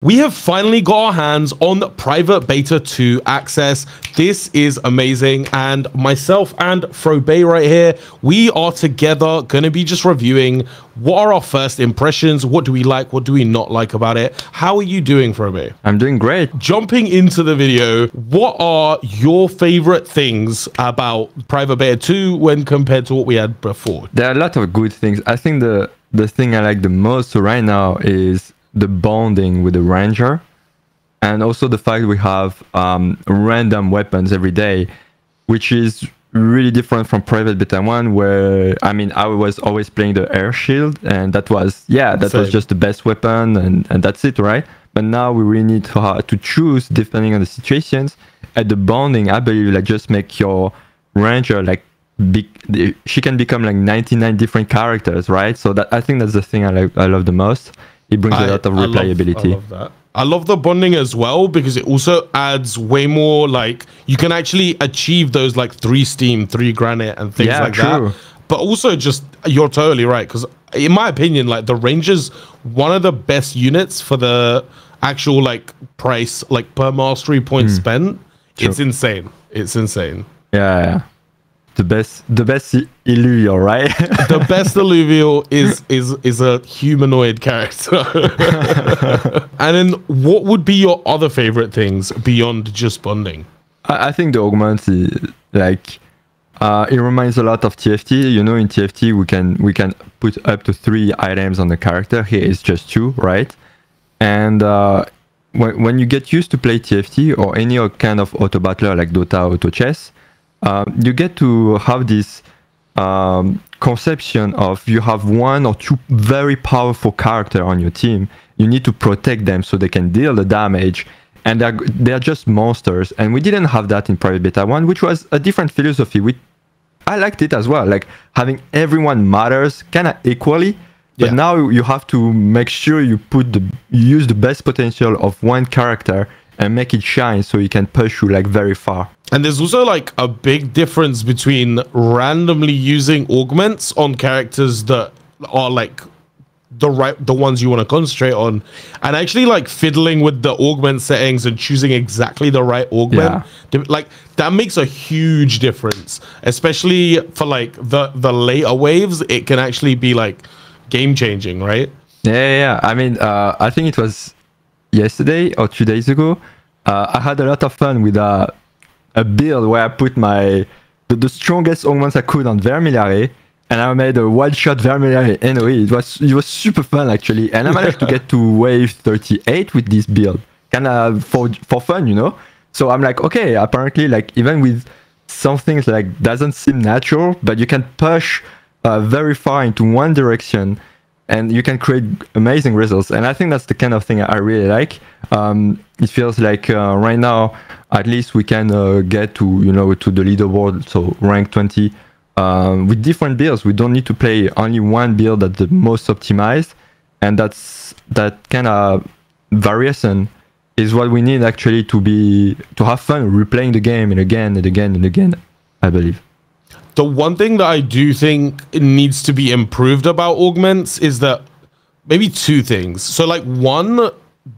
We have finally got our hands on Private Beta 2 access. This is amazing, and myself and Frobei right here, we are together going to be just reviewing what are our first impressions, what do we like, what do we not like about it. How are you doing, Frobei? I'm doing great. Jumping into the video, what are your favorite things about Private Beta 2 when compared to what we had before? There are a lot of good things. I think the thing I like the most right now is the bonding with the ranger, and also the fact we have random weapons every day, which is really different from Private Beta 1, where I was always playing the air shield, and that was was just the best weapon, and that's it, right? But now we really need to choose depending on the situations. At the bonding, I believe, like, just make your ranger like she can become like 99 different characters, right? So that, I think that's the thing I love the most. It brings a lot of replayability. I love that. I love the bonding as well, because it also adds way more, like, you can actually achieve those like 3 steam, 3 granite and things like that. But also, just, you're totally right, because in my opinion, like, the ranger's one of the best units for the actual like price, like per mastery point spent. It's insane. It's insane. Yeah. The best Illuvium, right? The best Illuvium is a humanoid character. And then what would be your other favorite things beyond just bonding? I think the augments is like it reminds a lot of TFT. You know, in TFT we can put up to 3 items on the character. Here it's just 2, right? And when you get used to play TFT or any other kind of auto battler like Dota, auto chess, you get to have this conception of you have 1 or 2 very powerful characters on your team. You need to protect them so they can deal the damage, and they're just monsters. And we didn't have that in Private Beta 1, which was a different philosophy. I liked it as well, like having everyone matters kind of equally. But now you have to make sure you use the best potential of 1 character and make it shine so you can push you like very far. And there's also like a big difference between randomly using augments on characters that are like the ones you want to concentrate on, and actually like fiddling with the augment settings and choosing exactly the right augment. Like, that makes a huge difference, especially for like the later waves. It can actually be like game changing, right? Yeah. I think it was yesterday or 2 days ago. I had a lot of fun with a build where I put the strongest augments I could on Vermiliare, and I made a one-shot Vermiliare NOE. It was super fun, actually, and I managed to get to wave 38 with this build, kind of for fun, you know. So I'm like, okay, apparently, like, even with some things like doesn't seem natural, but you can push very far into one direction, and you can create amazing results. And I think that's the kind of thing I really like. It feels like right now, at least we can get to to the leaderboard, so rank 20, with different builds. We don't need to play only one build that's the most optimized, and that kind of variation is what we need actually to have fun replaying the game and again and again and again, I believe. The one thing that I do think needs to be improved about augments is that maybe 2 things. So like, 1,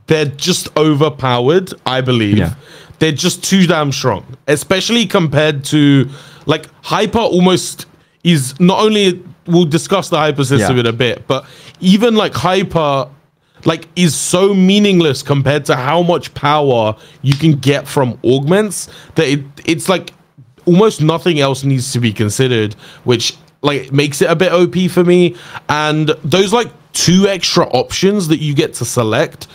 they're just overpowered, I believe. Yeah. They're just too damn strong, especially compared to like hyper. Almost is not only, we'll discuss the hyper system in a bit, but even like hyper like is so meaningless compared to how much power you can get from augments that it's like almost nothing else needs to be considered, which like makes it a bit OP for me. And those like 2 extra options that you get to select,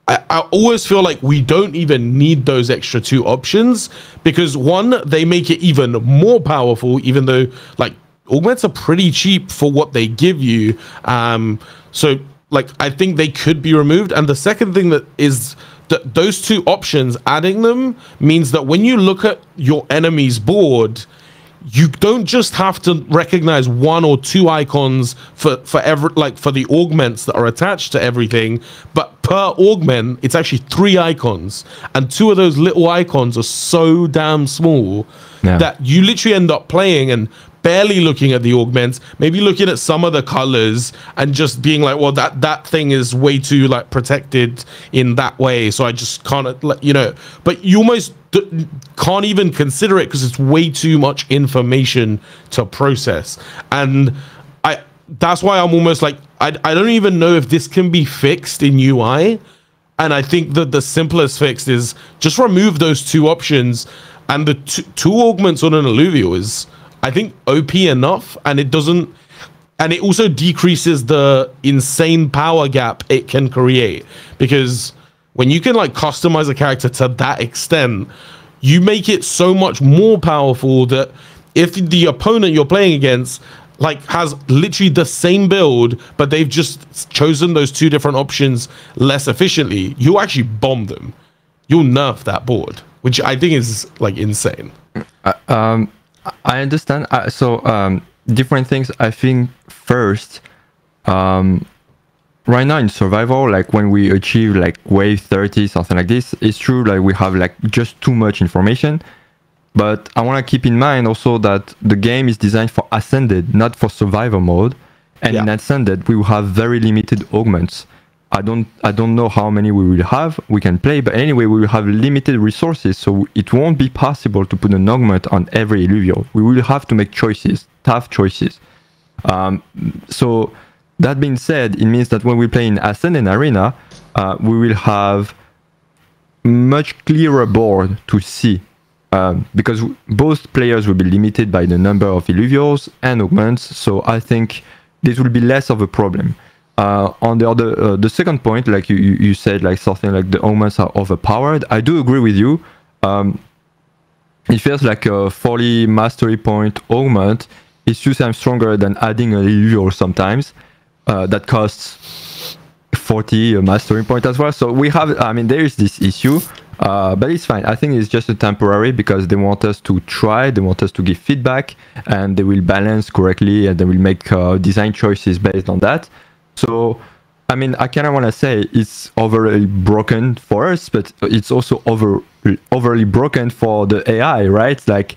I always feel like we don't even need those extra 2 options, because 1, they make it even more powerful, even though like augments are pretty cheap for what they give you. So like, I think they could be removed. And the second thing that is that those 2 options, adding them means that when you look at your enemy's board, you don't just have to recognize 1 or 2 icons for the augments that are attached to everything, but per augment it's actually 3 icons, and 2 of those little icons are so damn small that you literally end up playing and barely looking at the augments, maybe looking at some of the colors and just being like, well, that thing is way too like protected in that way, so I just can't, you know, but you almost can't even consider it because it's way too much information to process. And that's why I'm almost like, I don't even know if this can be fixed in UI. And I think that the simplest fix is just remove those two options, and the two augments on an Illuvium is, I think, OP enough, and it doesn't, and it also decreases the insane power gap it can create, because when you can like customize a character to that extent, you make it so much more powerful that if the opponent you're playing against like has literally the same build, but they've just chosen those two different options less efficiently, you actually bomb them. You'll nerf that board, which I think is like insane. I understand. Different things. I think first, right now in survival, like when we achieve like wave 30, something like this, it's true like we have like just too much information. But I want to keep in mind also that the game is designed for Ascended, not for survival mode. And in Ascended, we will have very limited augments. I don't know how many we will have. We can play, but anyway, we will have limited resources, so it won't be possible to put an augment on every Illuvium. We will have to make choices, tough choices. So that being said, it means that when we play in Ascended Arena, we will have much clearer board to see. Because both players will be limited by the number of Illuviums and augments, so I think this will be less of a problem. On the other, the second point, like you said, like something like the augments are overpowered. I do agree with you. It feels like a 40 mastery point augment is 2 times stronger than adding an Illuvium sometimes. That costs 40 mastery point as well. So we have, I mean, there is this issue. But it's fine. I think it's just a temporary, because they want us to try, they want us to give feedback, and they will balance correctly, and they will make design choices based on that. So, I mean, I kind of want to say it's overly broken for us, but it's also overly broken for the AI, right? Like,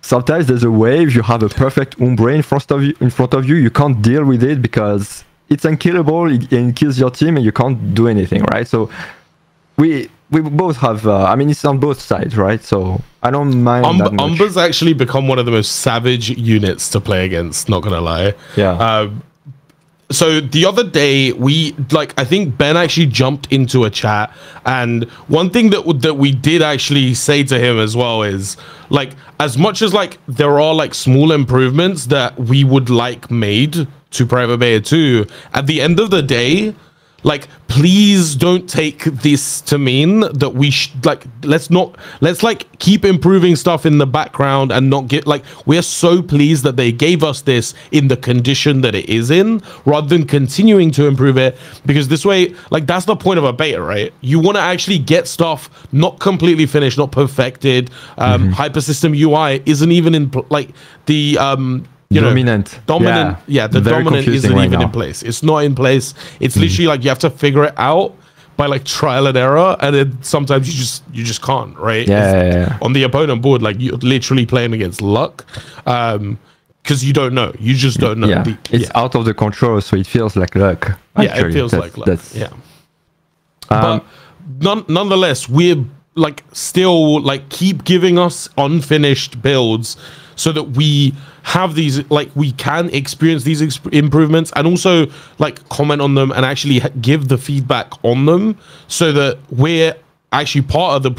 sometimes there's a wave, you have a perfect Umbre in front of you, you can't deal with it because it's unkillable, it kills your team, and you can't do anything, right? So, we both have, I mean, it's on both sides, right? So I don't mind that much. Umber's actually become one of the most savage units to play against, not gonna lie. Yeah. So the other day, I think Ben actually jumped into a chat, and one thing that we did actually say to him as well is, like, as much as like there are like small improvements that we would like made to Private Beta 2, at the end of the day, like, please don't take this to mean that we let's like keep improving stuff in the background and not get like, we're so pleased that they gave us this in the condition that it is in, rather than continuing to improve it, because this way, like, that's the point of a beta, right? You want to actually get stuff not completely finished, not perfected. Hypersystem UI isn't even in like the dominant. Yeah, the dominant isn't even in place. It's not in place. It's literally like you have to figure it out by like trial and error, and then sometimes you just can't, right? Yeah. On the opponent board, like you're literally playing against luck, because you don't know. You just don't know. Yeah, it's out of the control, so it feels like luck. Actually. It feels like luck. Yeah. But nonetheless, we're like still like keep giving us unfinished builds, so that we have these, like, we can experience these improvements, and also like comment on them and actually give the feedback on them, so that we're actually part of the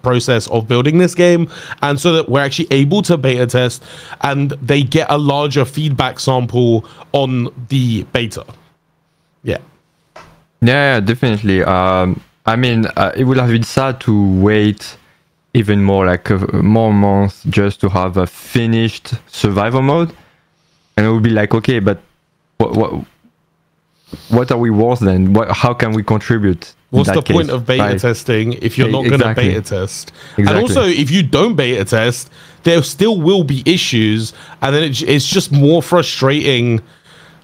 process of building this game, and so that we're actually able to beta test and they get a larger feedback sample on the beta. Yeah, definitely. I mean, it would have been sad to wait even more, like more months, just to have a finished survival mode, and it would be like, okay, but what are we worth then? How can we contribute? What's the point of beta testing if you're not going to beta test? And also, if you don't beta test, there still will be issues, and then it's just more frustrating,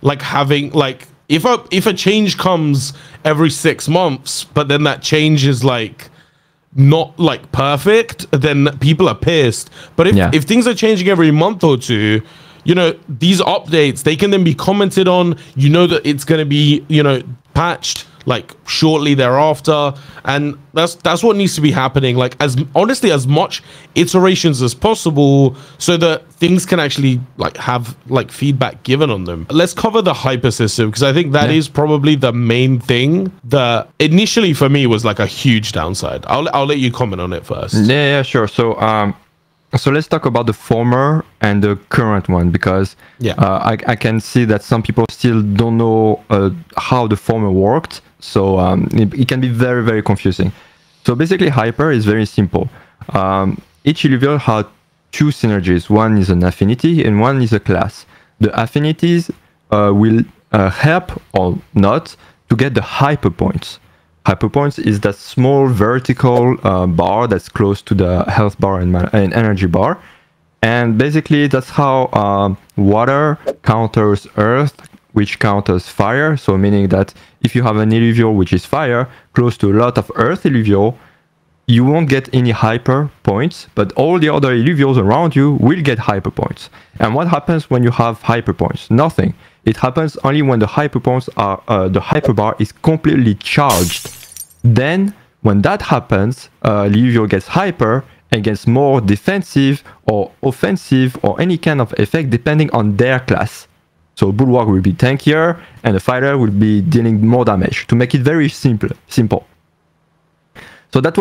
like having like if a change comes every 6 months, but then that change is like not like perfect, then people are pissed. But if things are changing every month or two, you know, these updates, they can then be commented on. You know that it's going to be, you know, patched like shortly thereafter, and that's what needs to be happening, like as honestly as much iterations as possible, so that things can actually like have like feedback given on them. Let's cover the hyper system, because I think that is probably the main thing that initially for me was like a huge downside. I'll let you comment on it first. Yeah, sure. So let's talk about the former and the current one, because I can see that some people still don't know how the former worked. So it can be very, very confusing. So basically, hyper is very simple. Each Illuvium has two synergies. One is an affinity and one is a class. The affinities will help or not to get the hyper points. Hyper points is that small vertical bar that's close to the health bar and energy bar. And basically, that's how water counters earth, which counters fire. So meaning that if you have an Illuvium which is fire, close to a lot of earth Illuvium, you won't get any hyper points, but all the other Illuviums around you will get hyper points. And what happens when you have hyper points? Nothing. It happens only when the hyper points are, the hyper bar is completely charged. Then, when that happens, Illuvium gets hyper and gets more defensive or offensive or any kind of effect depending on their class. So Bulwark will be tankier and the fighter will be dealing more damage, to make it very simple. So that's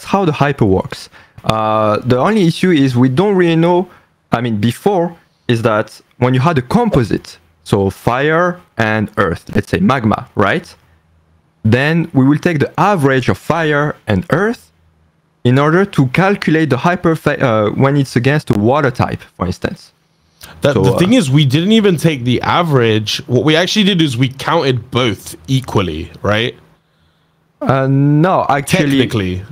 how the hyper works. The only issue is we don't really know. I mean, before is that when you had a composite, so fire and earth, let's say magma, right? Then we will take the average of fire and earth in order to calculate the hyper when it's against a water type, for instance. The thing is, we didn't even take the average. What we actually did is we counted both equally, right? No, actually. Technically.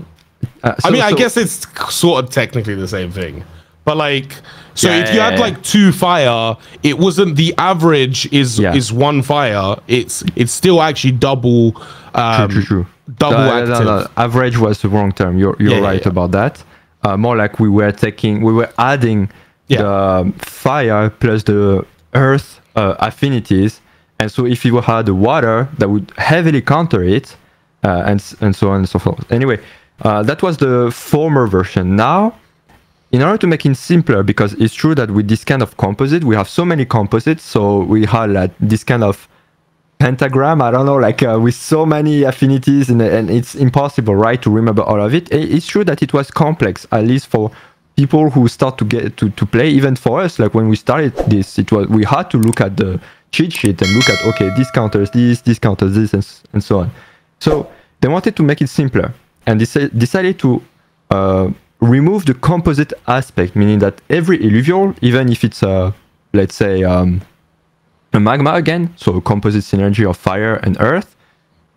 I mean, I guess it's sort of technically the same thing. But like, so if you had like 2 fire, it wasn't the average is 1 fire. It's still actually double. True. Double active. No. Average was the wrong term. You're right about that. More like we were adding the fire plus the earth affinities, and so if you had the water, that would heavily counter it, and so on and so forth. Anyway, that was the former version. Now, in order to make it simpler, because it's true that with this kind of composite, we have so many composites, so we had like this kind of pentagram, I don't know, like with so many affinities, and it's impossible, right, to remember all of it. It's true that it was complex, at least for people who start to get to play. Even for us, like when we started this, we had to look at the cheat sheet and look at, okay, this counters this counters this, and so on. So they wanted to make it simpler, and decided to remove the composite aspect, meaning that every Illuvium, even if it's let's say a magma again, so a composite synergy of fire and earth,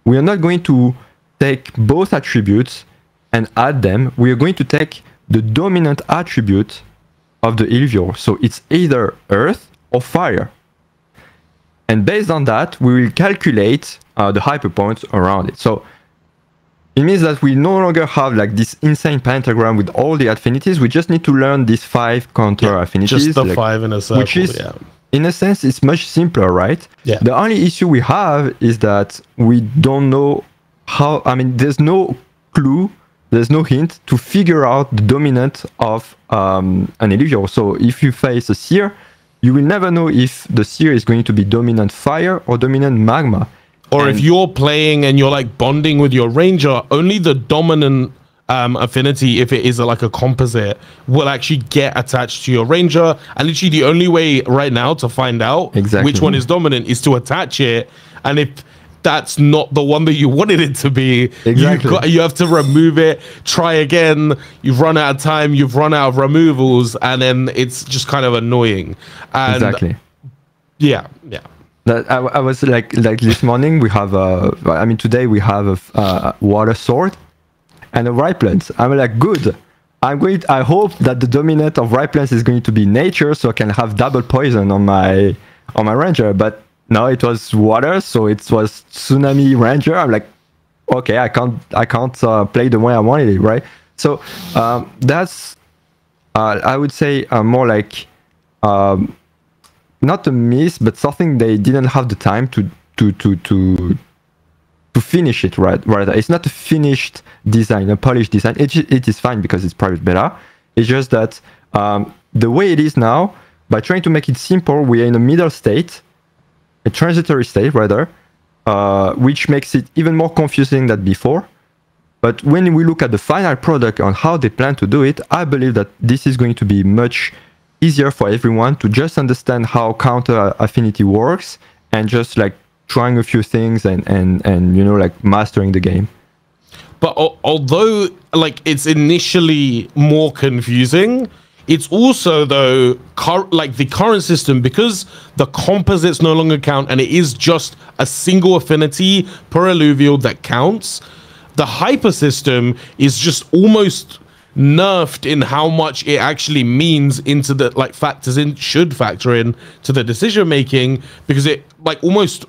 we are not going to take both attributes and add them. We are going to take the dominant attribute of the Illuvium. So it's either earth or fire. And based on that, we will calculate the hyper points around it. So it means that we no longer have like this insane pentagram with all the affinities. We just need to learn these 5 counter affinities. Just the 5 in a circle, which is, in a sense, it's much simpler, right? Yeah. The only issue we have is that we don't know how, I mean, there's no clue, there's no hint to figure out the dominant of an Illuvium. So if you face a seer, you will never know if the seer is going to be dominant fire or dominant magma. Or if you're playing and you're like bonding with your ranger, only the dominant affinity, if it is like a composite, will actually get attached to your ranger. And literally the only way right now to find out which one is dominant is to attach it. And if that's not the one that you wanted it to be, you have to remove it, try again, you've run out of time, you've run out of removals, and then it's just kind of annoying. And yeah. That I was like this morning we have today we have a water sword and a riplant. I'm like, good. I hope that the dominant of riplant is going to be nature, so I can have double poison on my ranger. But no, it was water, so it was tsunami ranger. I'm like, okay, I can't play the way I wanted it, right? So that's I would say more like not a miss, but something they didn't have the time to finish it, right? Rather, it's not a finished design, a polished design. It is fine because it's private beta. It's just that the way it is now, by trying to make it simple, we are in a middle state, a transitory state rather, which makes it even more confusing than before. But when we look at the final product on how they plan to do it, I believe that this is going to be much easier for everyone to just understand how counter affinity works and just like trying a few things and you know, like mastering the game. But although like it's initially more confusing, it's also though like the current system, because the composites no longer count and it is just a single affinity per alluvial that counts. The hyper system is just almost nerfed in how much it actually means into the like should factor in to the decision making, because it like almost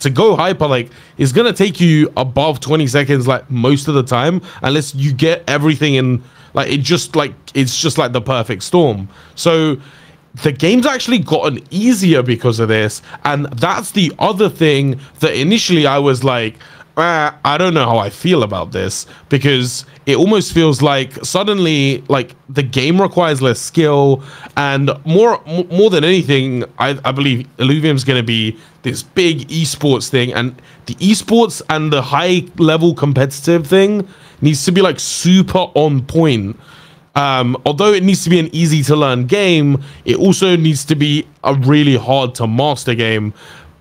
to go hyper like is gonna take you above 20 seconds like most of the time, unless you get everything in like it's just like the perfect storm. So the game's actually gotten easier because of this, and that's the other thing that initially I was like, I don't know how I feel about this, because it almost feels like suddenly like the game requires less skill, and more than anything, I believe Illuvium's going to be this big esports thing, and the esports and the high level competitive thing needs to be like super on point. Although it needs to be an easy to learn game, it also needs to be a really hard to master game.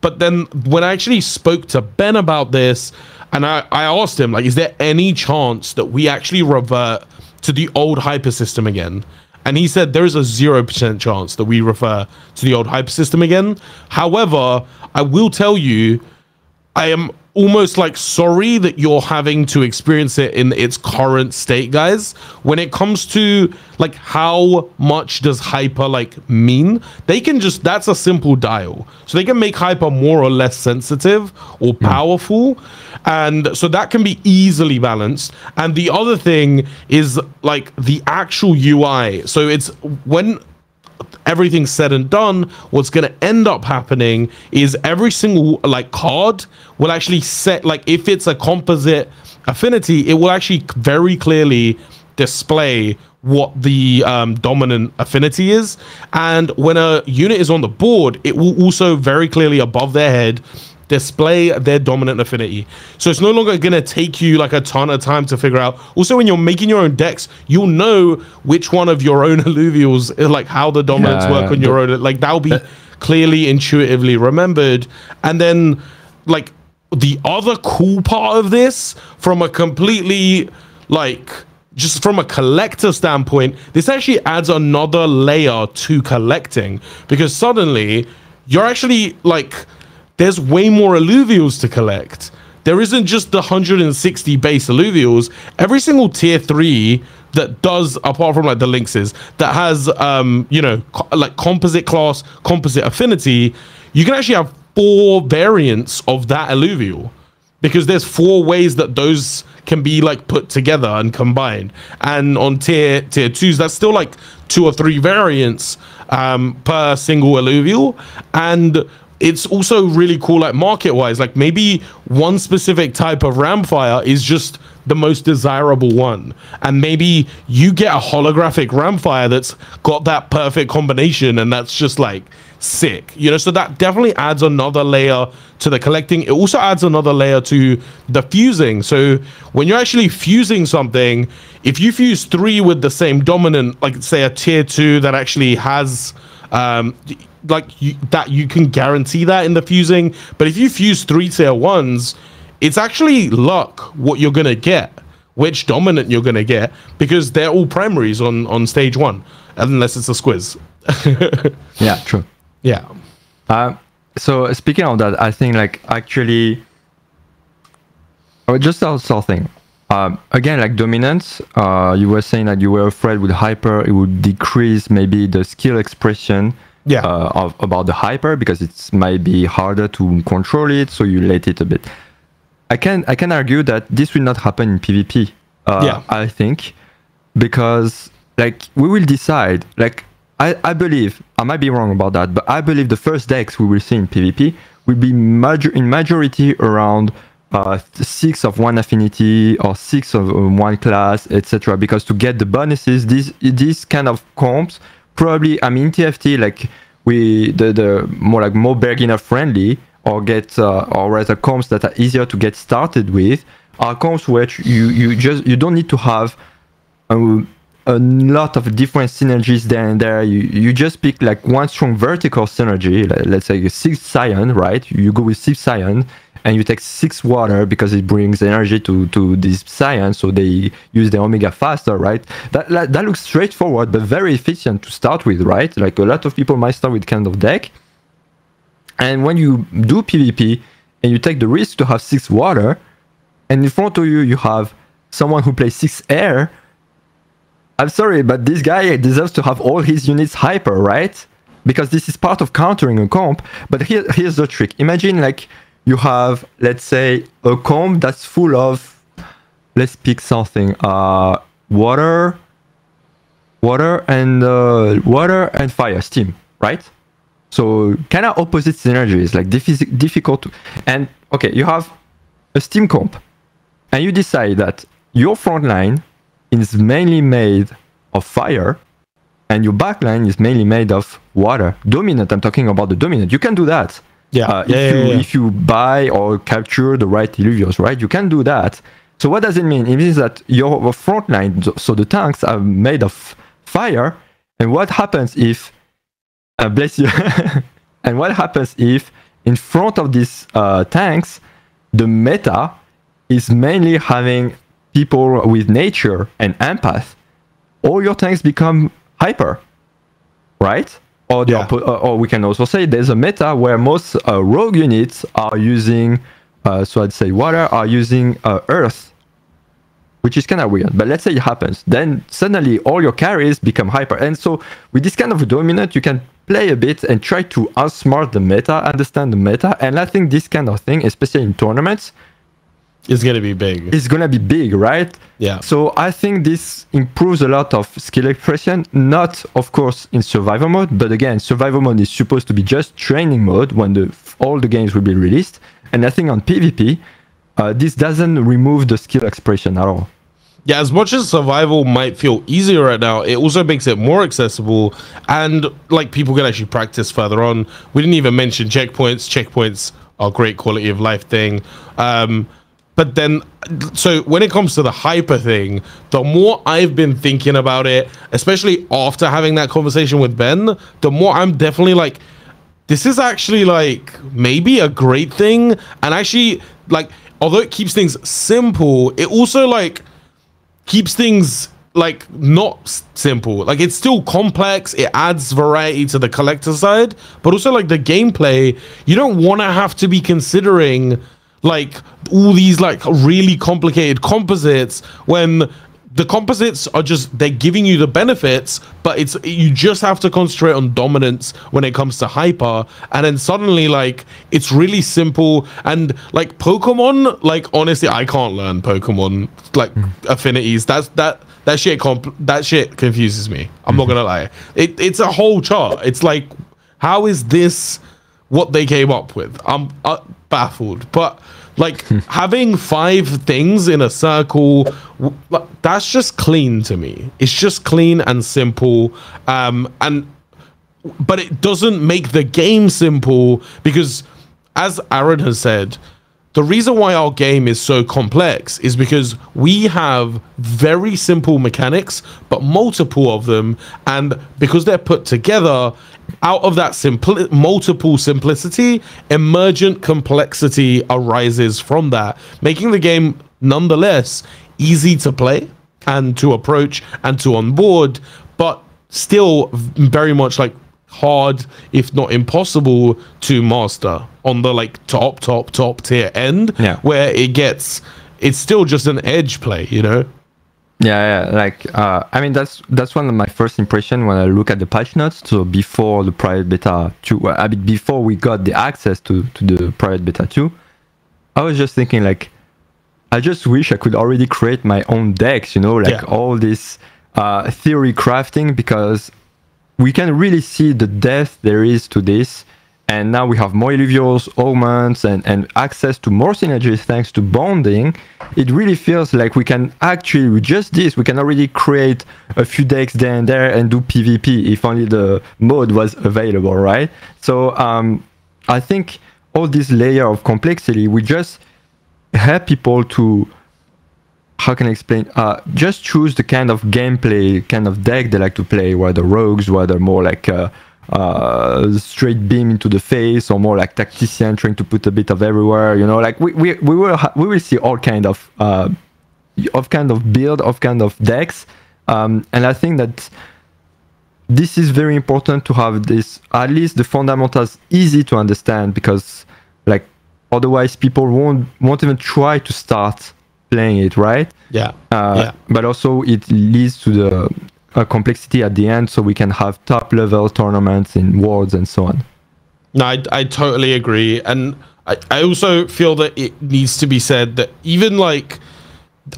But then when I actually spoke to Ben about this, and I asked him, like, is there any chance that we actually revert to the old hyper system again? And he said there is a 0% chance that we refer to the old hyper system again. However, I will tell you, I am almost like sorry that you're having to experience it in its current state, guys. When it comes to like how much does hyper like mean, they can just, that's a simple dial, so they can make hyper more or less sensitive or powerful, and so that can be easily balanced. And the other thing is like the actual UI. So it's when everything's said and done, what's going to end up happening is every single like card will actually set, like if it's a composite affinity, it will actually very clearly display what the dominant affinity is. And when a unit is on the board, it will also very clearly above their head display their dominant affinity. So it's no longer going to take you like a ton of time to figure out. Also, when you're making your own decks, you'll know which one of your own alluvials, like how the dominants work on your own. Like that'll be clearly intuitively remembered. And then like the other cool part of this, from a completely like just from a collector standpoint, this actually adds another layer to collecting, because suddenly you're actually like, there's way more alluvials to collect. There isn't just the 160 base alluvials. Every single tier 3 that does, apart from like the Lynxes, that has you know, like composite class, composite affinity, you can actually have 4 variants of that alluvial, because there's 4 ways that those can be like put together and combined. And on tier 2s, that's still like 2 or 3 variants per single alluvial. And it's also really cool, like market wise, like maybe one specific type of Ramfire is just the most desirable one, and maybe you get a holographic Ramfire that's got that perfect combination, and that's just like sick, you know. So that definitely adds another layer to the collecting. It also adds another layer to the fusing. So when you're actually fusing something, if you fuse 3 with the same dominant, like say a tier 2 that actually has you can guarantee that in the fusing. But if you fuse 3 tier 1s, it's actually luck what you're gonna get, which dominant you're gonna get, because they're all primaries on stage 1, unless it's a squiz. Yeah, true. Yeah. So speaking of that, I think like actually just something again, like dominance, you were saying that you were afraid with hyper it would decrease maybe the skill expression about the hyper, because it might be harder to control it, so you let it a bit. I can argue that this will not happen in PvP. I think, because like we will decide. Like I believe, I might be wrong about that, but I believe the first decks we will see in PvP will be in majority around 6 of one affinity or 6 of one class, etc. Because to get the bonuses, these kind of comps probably, I mean, TFT, like the more beginner friendly, or rather comps that are easier to get started with, are comps where you don't need to have a lot of different synergies there and there. You just pick like one strong vertical synergy, let's say 6 Scion, right? You go with 6 Scion, and you take 6 water because it brings energy to these Scion, so they use the Omega faster, right? That looks straightforward, but very efficient to start with, right? Like a lot of people might start with kind of deck. And when you do PvP, and you take the risk to have 6 water, and in front of you, you have someone who plays 6 air, I'm sorry, but this guy deserves to have all his units hyper, right? Because this is part of countering a comp. But here's the trick. Imagine like you have, let's say, a comp that's full of, let's pick something, water and fire, steam, right? So kind of opposite synergies, like difficult to, and okay, you have a steam comp, and you decide that your front line is mainly made of fire, and your backline is mainly made of water. Dominant, I'm talking about the dominant. You can do that. If you buy or capture the right Illuviums, right? You can do that. So what does it mean? It means that your front line, so the tanks are made of fire, and what happens if, bless you, and what happens if in front of these tanks, the meta is mainly having people with nature and empath? All your tanks become hyper, right? Or or we can also say there's a meta where most rogue units are using, so I'd say water, are using earth, which is kind of weird. But let's say it happens, then suddenly all your carries become hyper. And so with this kind of dominant, you can play a bit and try to outsmart the meta, understand the meta. And I think this kind of thing, especially in tournaments, it's going to be big. It's going to be big, right? Yeah. So I think this improves a lot of skill expression, not, of course, in survival mode. But again, survival mode is supposed to be just training mode when all the games will be released. And I think on PvP, this doesn't remove the skill expression at all. Yeah, as much as survival might feel easier right now, it also makes it more accessible, and like people can actually practice further on. We didn't even mention checkpoints. Checkpoints are a great quality of life thing. But then, so when it comes to the hyper thing, the more I've been thinking about it, especially after having that conversation with Ben, the more I'm definitely like, this is actually like maybe a great thing. And actually, like, although it keeps things simple, it also like keeps things like not simple. Like, it's still complex, it adds variety to the collector side, but also like the gameplay, you don't want to have to be considering like all these like really complicated composites when the composites are just, they're giving you the benefits, but you just have to concentrate on dominance when it comes to hyper, and then suddenly like it's really simple. And like Pokemon, like honestly, I can't learn Pokemon like affinities. That shit confuses me. I'm not gonna lie. It's a whole chart. It's like, how is this what they came up with? I'm baffled. But like having 5 things in a circle, that's just clean to me. It's just clean and simple. But it doesn't make the game simple, because as Aaron has said, the reason why our game is so complex is because we have very simple mechanics, but multiple of them, and because they're put together, out of that multiple simplicity, emergent complexity arises from that, making the game nonetheless easy to play and to approach and to onboard, but still very much like hard, if not impossible, to master on the like top tier end, where it's still just an edge play, you know? Like I mean, that's one of my first impression when I look at the patch notes. So before the private beta 2, before we got the access to the private beta 2, I was just thinking like, I just wish I could already create my own decks, you know, like all this theory crafting, because we can really see the depth there is to this. And now we have more Illuviums, Augments, and access to more synergies thanks to bonding. It really feels like we can actually, with just this, we can already create a few decks there and there and do PvP if only the mode was available, right? So I think all this layer of complexity, we just help people to, how can I explain, just choose the kind of gameplay, kind of deck they like to play, whether rogues, whether more like straight beam into the face, or more like tactician trying to put a bit of everywhere, you know, like we will see all kind of build, of kind of decks, and I think that this is very important to have this, at least the fundamentals, easy to understand, because like otherwise people won't even try to start playing it, right? But also it leads to the complexity at the end, so we can have top level tournaments in Worlds and so on. No, I totally agree. And I also feel that it needs to be said that even like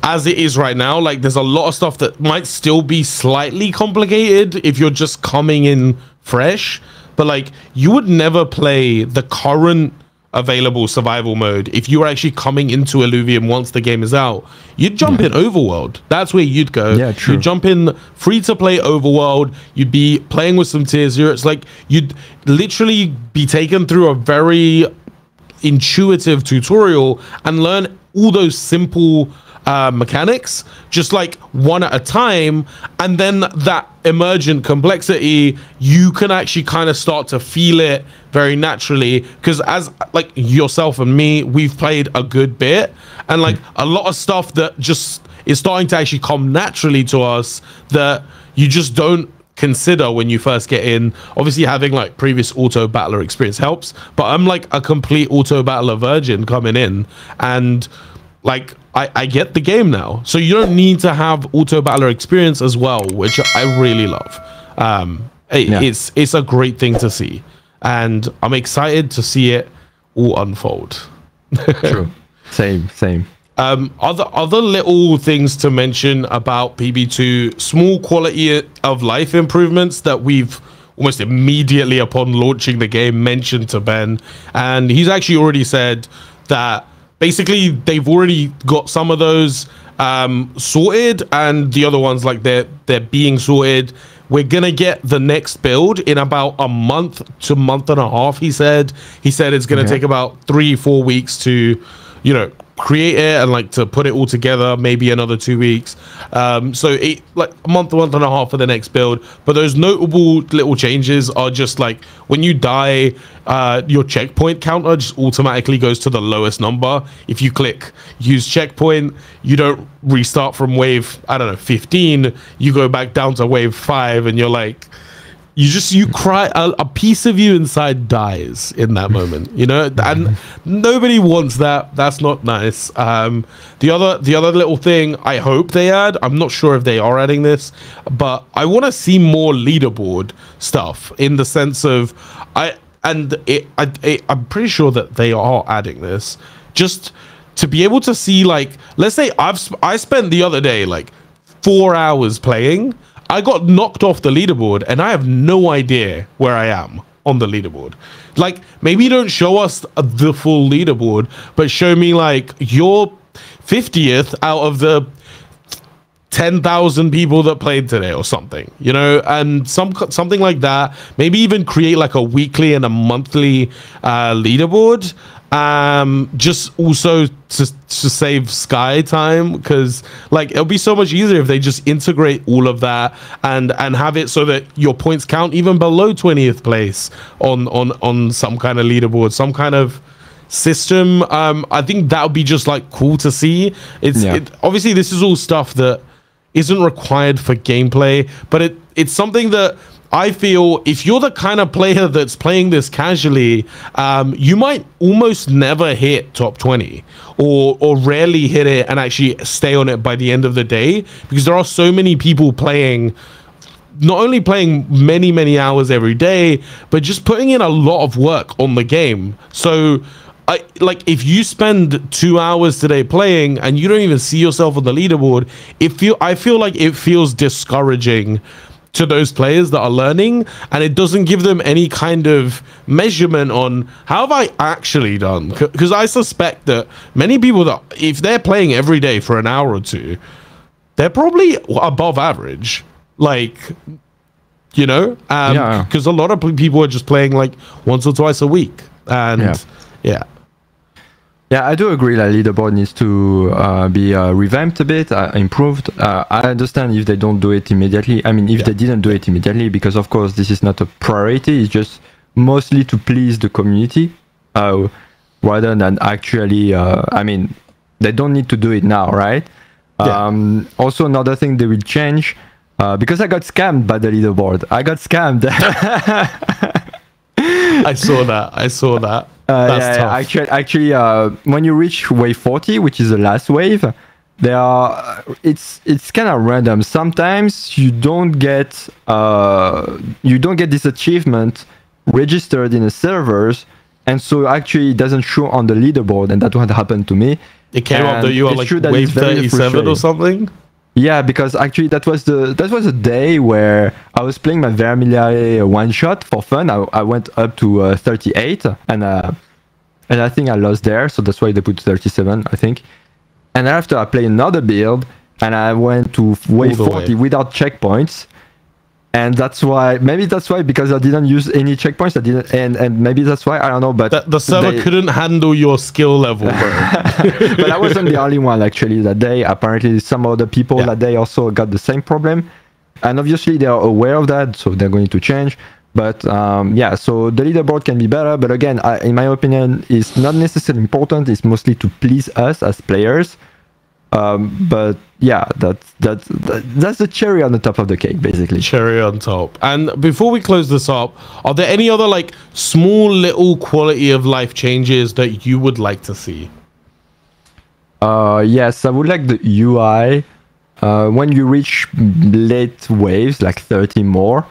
as it is right now, like there's a lot of stuff that might still be slightly complicated if you're just coming in fresh, but like you would never play the current available survival mode if you were actually coming into Illuvium once the game is out. You'd jump in Overworld. That's where you'd go. Yeah, true. You'd jump in free to play Overworld. You'd be playing with some tier 0. It's like you'd literally be taken through a very intuitive tutorial and learn all those simple mechanics just like one at a time, and then that emergent complexity, you can actually kind of start to feel it very naturally, because as like yourself and me, we've played a good bit, and like a lot of stuff that just is starting to actually come naturally to us that you just don't consider when you first get in. Obviously having like previous auto battler experience helps, but I'm like a complete auto battler virgin coming in, and like I get the game now, so you don't need to have auto battler experience as well, which I really love. It's a great thing to see, and I'm excited to see it all unfold. True. Same. Other little things to mention about PB2, small quality of life improvements that we've almost immediately upon launching the game mentioned to Ben, and he's actually already said that basically they've already got some of those sorted, and the other ones, like they're being sorted. We're gonna get the next build in about a month to month and a half. He said it's gonna take about 3-4 weeks to, you know, create it and like to put it all together, maybe another 2 weeks. So like a month and a half for the next build. But those notable little changes are just like when you die, your checkpoint counter just automatically goes to the lowest number. If you click use checkpoint, you don't restart from wave, I don't know, 15, you go back down to wave 5, and you're like, you cry, a piece of you inside dies in that moment, you know, and nobody wants that. That's not nice. The other little thing I hope they add, I'm not sure if they are adding this, but I want to see more leaderboard stuff, in the sense of I'm pretty sure that they are adding this, just to be able to see, like, let's say I spent the other day like 4 hours playing. I got knocked off the leaderboard and I have no idea where I am on the leaderboard. Like, maybe don't show us the full leaderboard, but show me like you're 50th out of the 10,000 people that played today or something, you know, and something like that. Maybe even create like a weekly and a monthly leaderboard. Just also to save Sky time, because like it'll be so much easier if they just integrate all of that and have it so that your points count even below 20th place on some kind of leaderboard, some kind of system. I think that would be just like cool to see. Obviously this is all stuff that isn't required for gameplay, but it's something that I feel if you're the kind of player that's playing this casually, you might almost never hit top 20 or rarely hit it and actually stay on it by the end of the day, because there are so many people playing, not only playing many hours every day, but just putting in a lot of work on the game. So like if you spend 2 hours today playing and you don't even see yourself on the leaderboard, I feel like it feels discouraging to those players that are learning, and it doesn't give them any kind of measurement on how have I actually done, because I suspect that many people that if they're playing every day for an hour or two, they're probably above average, like, you know, because a lot of people are just playing like once or twice a week, and yeah, I do agree that leaderboard needs to be revamped a bit, improved. I understand if they don't do it immediately. I mean, if they didn't do it immediately, because of course this is not a priority. It's just mostly to please the community, rather than actually. I mean, they don't need to do it now, right? Also, another thing they will change, because I got scammed by the leaderboard. I got scammed. I saw that. That's tough. Actually, when you reach wave 40, which is the last wave, it's kind of random. Sometimes you don't get this achievement registered in the servers, and so actually it doesn't show on the leaderboard, and that's what happened to me. It came up that you are like wave 37 or something. Yeah, because actually that was a day where I was playing my Vermilion one shot for fun. I went up to 38, and I think I lost there, so that's why they put 37, I think. And after I played another build, and I went to wave 40 without checkpoints. And maybe that's why, because I didn't use any checkpoints, and maybe that's why, I don't know, but the server couldn't handle your skill level, bro. But I wasn't the only one actually that day. Apparently some other people that day also got the same problem, and obviously they are aware of that, so they're going to change. But so the leaderboard can be better, but again, in my opinion, it's not necessarily important. It's mostly to please us as players. But yeah, that's the cherry on the top of the cake, basically. Cherry on top. And before we close this up, are there any other like small little quality of life changes that you would like to see? Yes, I would like the UI when you reach late waves, like 30 more,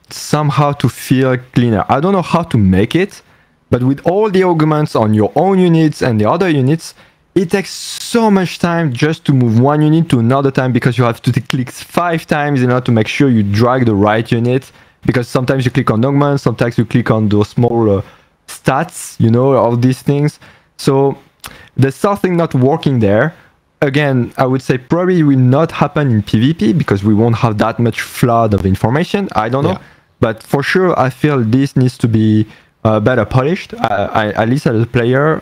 somehow to feel cleaner. I don't know how to make it, but with all the augments on your own units and the other units, it takes so much time just to move one unit to another time, because you have to click 5 times in order to make sure you drag the right unit, because sometimes you click on augments, sometimes you click on those small stats, you know, all these things. So there's something not working there. Again, I would say probably will not happen in PvP because we won't have that much flood of information. I don't know. But for sure, I feel this needs to be better polished, at least as a player.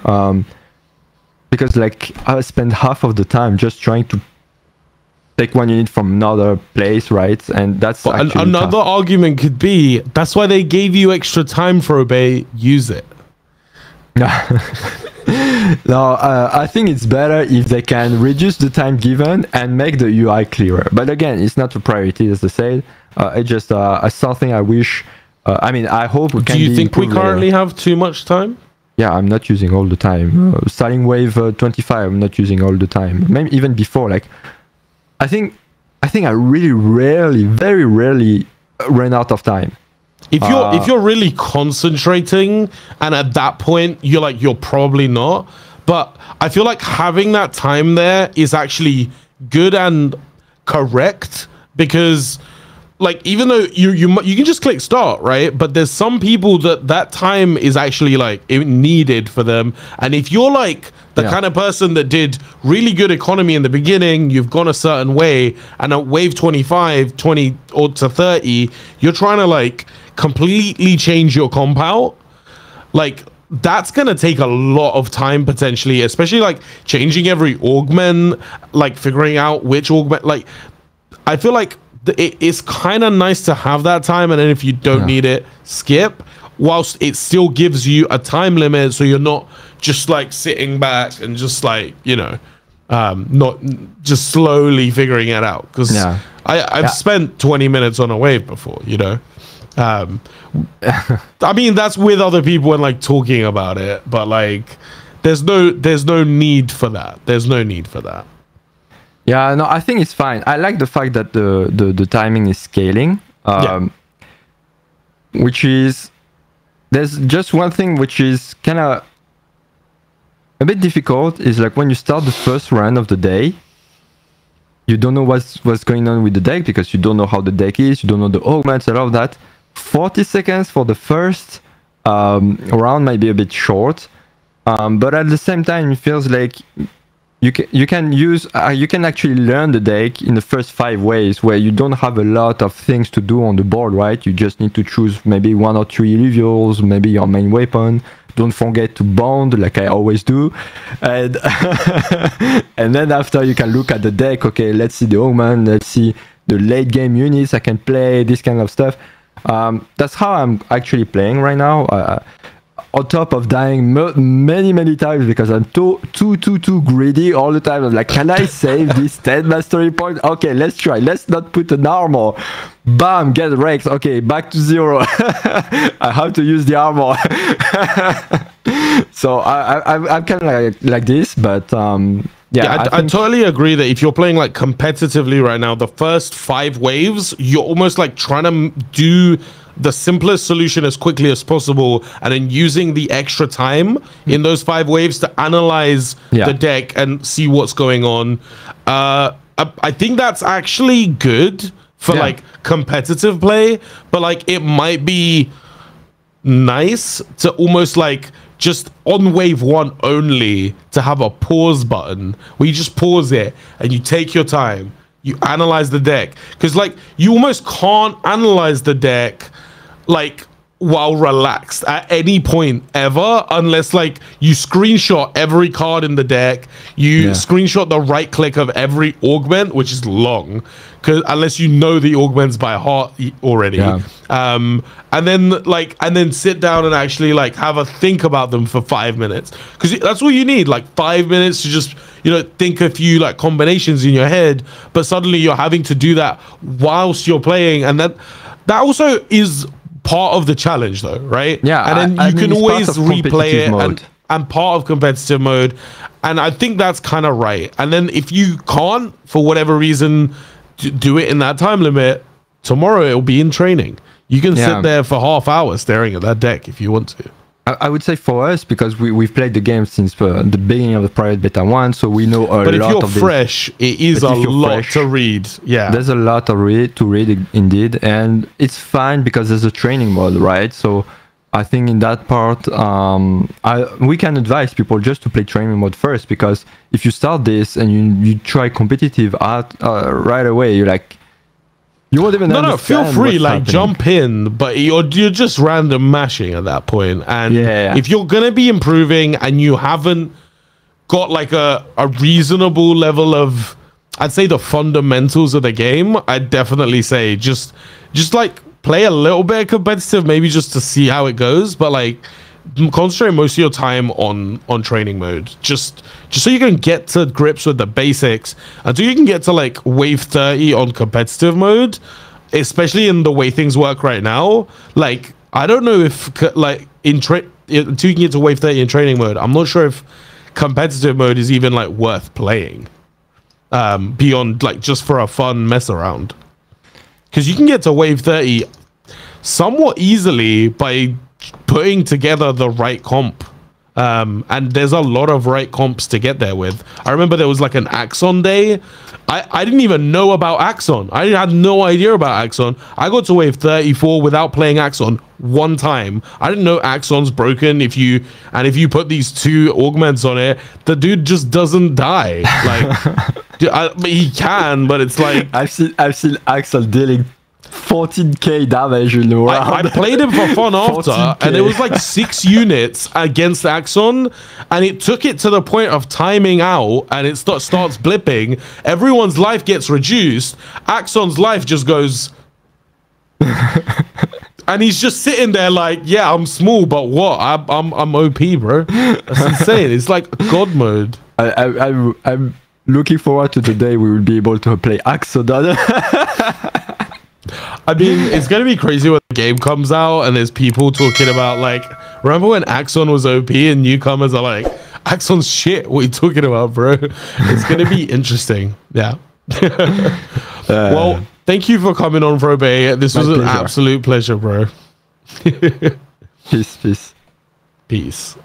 Because like I spend half of the time just trying to take one unit from another place, right? And that's another argument could be that's why they gave you extra time for Frobei. Use it. No, I think it's better if they can reduce the time given and make the UI clearer. But again, it's not a priority, as I said. It's just something I wish. I mean, I hope we can. Do you think we currently have too much time? Yeah, I'm not using all the time. Starting wave 25, I'm not using all the time. Maybe even before. Like, I think I really rarely, very rarely, run out of time. If you're really concentrating, and at that point you're probably not. But I feel like having that time there is actually good and correct, because like even though you can just click start, right? But there's some people that time is actually like needed for them. And if you're like the kind of person that did really good economy in the beginning, you've gone a certain way, and at wave 25, 20 or to 30, you're trying to like completely change your comp out, like that's gonna take a lot of time potentially, especially like changing every augment, like figuring out which augment. Like I feel like it's kind of nice to have that time, and then if you don't need it, skip, whilst it still gives you a time limit, so you're not just like sitting back and just like, you know, not just slowly figuring it out, because I've spent 20 minutes on a wave before, you know. I mean, that's with other people and like talking about it, but like there's no need for that. There's no need for that. Yeah, no, I think it's fine. I like the fact that the timing is scaling, which is, there's just one thing which is kind of a bit difficult is like when you start the first run of the day, you don't know what's going on with the deck because you don't know how the deck is, you don't know the augments, all of that. 40 seconds for the first round might be a bit short, but at the same time, it feels like you can actually learn the deck in the first 5 waves where you don't have a lot of things to do on the board, right? You just need to choose maybe 1 or 2 Illuviums, maybe your main weapon. Don't forget to bond like I always do, and and then after you can look at the deck. Okay, let's see the augment, let's see the late game units I can play, this kind of stuff. That's how I'm actually playing right now. On top of dying many times because I'm too greedy all the time. I'm like, can I save this 10 mastery points? Okay, let's try. Let's not put an armor. Bam, get wrecked. Okay, back to 0. I have to use the armor. So I'm kind of like this, but yeah, I totally agree that if you're playing like competitively right now, the first 5 waves, you're almost like trying to do the simplest solution as quickly as possible, and then using the extra time in those 5 waves to analyze the deck and see what's going on. I think that's actually good for like competitive play, but like it might be nice to almost like just on wave 1 only to have a pause button where you just pause it and you take your time, you analyze the deck, because like you almost can't analyze the deck like while relaxed at any point ever, unless like you screenshot every card in the deck, you screenshot the right click of every augment, which is long, because unless you know the augments by heart already, and then sit down and actually like have a think about them for 5 minutes, because that's all you need, like 5 minutes to just, you know, think a few like combinations in your head. But suddenly you're having to do that whilst you're playing, and that also is part of the challenge though, right? Yeah, and then you can always replay it and part of competitive mode, and I think that's kind of right. And then if you can't for whatever reason do it in that time limit, tomorrow it'll be in training. You can sit there for half hour staring at that deck if you want to. I would say for us, because we've played the game since the beginning of the Private Beta 1, so we know a lot of this. But if you're fresh, it is a lot to read. Yeah, there's a lot to read indeed, and it's fine because there's a training mode, right? So I think in that part, we can advise people just to play training mode first, because if you start this and you try competitive right away, you're like, you won't even feel free, like jump in, but you're just random mashing at that point. And if you're gonna be improving and you haven't got like a reasonable level of, I'd say, the fundamentals of the game, I'd definitely say just like play a little bit of competitive, maybe just to see how it goes, but like concentrate most of your time on training mode, just so you can get to grips with the basics until you can get to like wave 30 on competitive mode, especially in the way things work right now. Like I don't know if like until you can get to wave 30 in training mode, I'm not sure if competitive mode is even like worth playing beyond like just for a fun mess around, because you can get to wave 30 somewhat easily by putting together the right comp, and there's a lot of right comps to get there with. I remember there was like an Axon day. I didn't even know about Axon. I had no idea about Axon. I got to wave 34 without playing Axon one time. I didn't know Axon's broken. If you put these 2 augments on it, the dude just doesn't die. Like he can, but it's like I've seen Axon dealing 14k damage in the round. I played him for fun after, and it was like 6 units against Axon, and it took it to the point of timing out, and it starts blipping. Everyone's life gets reduced. Axon's life just goes, and he's just sitting there like, yeah, I'm small, but what? I'm OP, bro. That's insane. It's like God mode. I'm looking forward to the day we will be able to play Axon. I mean, it's going to be crazy when the game comes out and there's people talking about, like, remember when Axon was OP and newcomers are like, Axon's shit, what are you talking about, bro? It's going to be interesting. Yeah. Well, thank you for coming on, Frobei. This was an absolute pleasure, bro. Peace. Peace.